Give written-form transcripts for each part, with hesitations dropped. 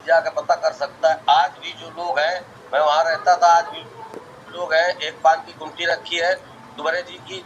जाके पता कर सकता है। आज भी जो लोग हैं, मैं वहाँ रहता था, आज भी लोग हैं, एक पान की गुमटी रखी है दुबरे जी की,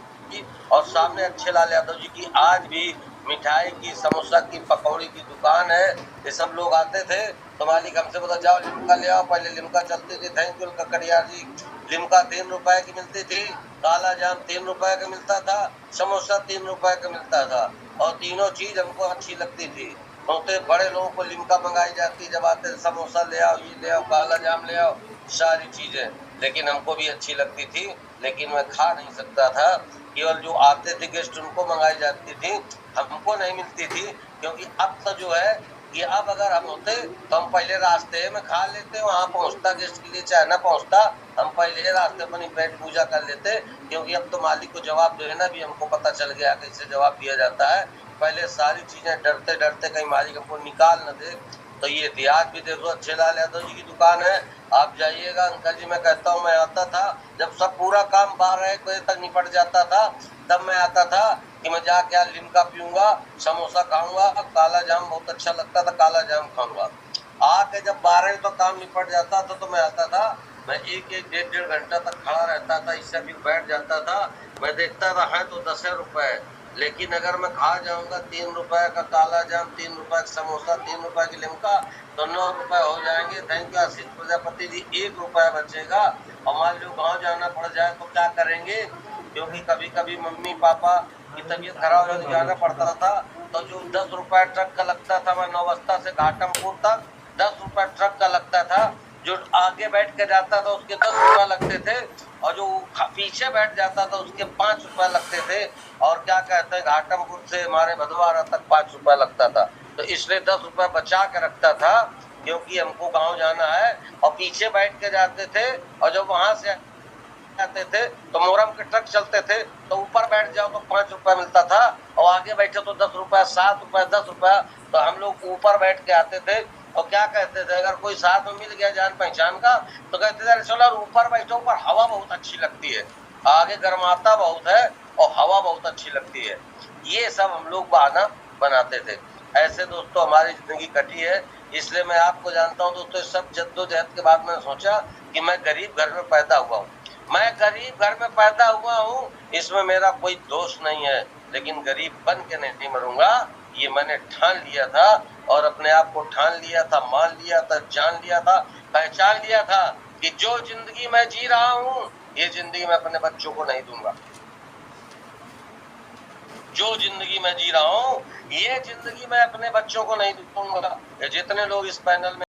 और सामने अच्छे लाल यादव जी की आज भी मिठाई की, समोसा की, पकौड़ी की दुकान है। ये सब लोग आते थे तो मालिक हमसे बोला जाओ लिम्का ले आओ। पहले लिम्का चलती थी, थैंक यू ककड़िया जी। लिम्का 3 रुपए की मिलती थी, काला जाम 3 रुपए का मिलता था, समोसा 3 रुपए का मिलता था, और तीनों चीज हमको अच्छी लगती थी। होते बड़े लोगों को लिम्का मंगाई जाती, जब आते समोसा ले आओ, ये ले आओ, काला जाम ले आओ, सारी चीजें, लेकिन हमको भी अच्छी लगती थी, लेकिन मैं खा नहीं सकता था। केवल जो आते थे गेस्ट उनको मंगाई जाती थी, हमको नहीं मिलती थी। क्योंकि अब तो जो है कि अब अगर हम होते तो हम पहले रास्ते में खा लेते, वहां पहुंचता गेस्ट के लिए चाहे ना पहुंचता, हम पहले रास्ते अपनी पेट पूजा कर लेते। क्योंकि अब तो मालिक को जवाब देना भी हमको पता चल गया कैसे जवाब दिया जाता है। पहले सारी चीजें डरते डरते कहीं मालिक हमको निकाल न दे, तो ये थी। आज भी देखो अच्छे लाल यादव जी की दुकान है, आप जाइएगा। अंकल जी मैं कहता हूँ, मैं आता था जब सब पूरा काम 12-1 बजे तक निपट जाता था, तब मैं आता था कि मैं जाके यहाँ लिम्का पीऊंगा, समोसा खाऊंगा, काला जाम बहुत अच्छा लगता था, काला जाम खाऊंगा। आके जब 12 बजे तक काम निपट जाता था तो मैं आता था, मैं 1-1, 1.5 घंटा तक खड़ा रहता था, इससे फिर बैठ जाता था। मैं देखता था है तो 10 रुपए, लेकिन अगर मैं खा जाऊंगा 3 रुपए का काला जाम, 3 रुपए का समोसा, 3 रुपए की लिम्का, तो 9 रुपए हो जाएंगे। थैंक यू आशीष प्रजापति जी। 1 रुपया बचेगा, और मान लो गाँव जाना पड़ जाए तो क्या करेंगे? क्योंकि कभी कभी मम्मी पापा की तबीयत खराब हो जाना पड़ता था, तो जो 10 रुपए ट्रक का लगता था, मैं नौबस्ता से घाटमपुर तक 10 रुपए ट्रक का लगता था। जो आगे बैठ के जाता था उसके 10 रुपए लगते थे, और जो पीछे बैठ जाता था उसके 5 रुपए लगते थे। और क्या कहते हैं, घाटमपुर से हमारे भदवारा तक 5 रुपए लगता था। तो इसलिए 10 रुपए बचा के रखता था, क्योंकि हमको गांव जाना है। और पीछे बैठ के जाते थे, और जब वहां से आते थे तो मोरम के ट्रक चलते थे, तो ऊपर बैठ जाओ तो 5 रुपए मिलता था, और आगे बैठे तो 10 रुपए, 7 रुपए, 10 रुपए। तो हम लोग ऊपर बैठ के आते थे, और क्या कहते थे, अगर कोई साथ में मिल गया जान पहचान का, तो कहते थे चलो ऊपर बैठो, ऊपर हवा बहुत अच्छी लगती है, आगे गर्माता बहुत है और हवा बहुत अच्छी लगती है। ये सब हम लोग बहाना बनाते थे। ऐसे दोस्तों हमारी जिंदगी कटी है। इसलिए मैं आपको जानता हूँ दोस्तों, सब जद्दोजहद के बाद मैंने सोचा कि मैं गरीब घर में पैदा हुआ हूँ, मैं गरीब घर में पैदा हुआ हूँ, इसमें मेरा कोई दोष नहीं है, लेकिन गरीब बन के नहीं मरूंगा, ये मैंने ठान लिया था। और अपने आप को ठान लिया था, मान लिया था, जान लिया था, पहचान लिया था कि जो जिंदगी मैं जी रहा हूँ, ये जिंदगी मैं अपने बच्चों को नहीं दूंगा। जो जिंदगी मैं जी रहा हूँ, ये जिंदगी मैं अपने बच्चों को नहीं दूंगा। जितने लोग इस पैनल में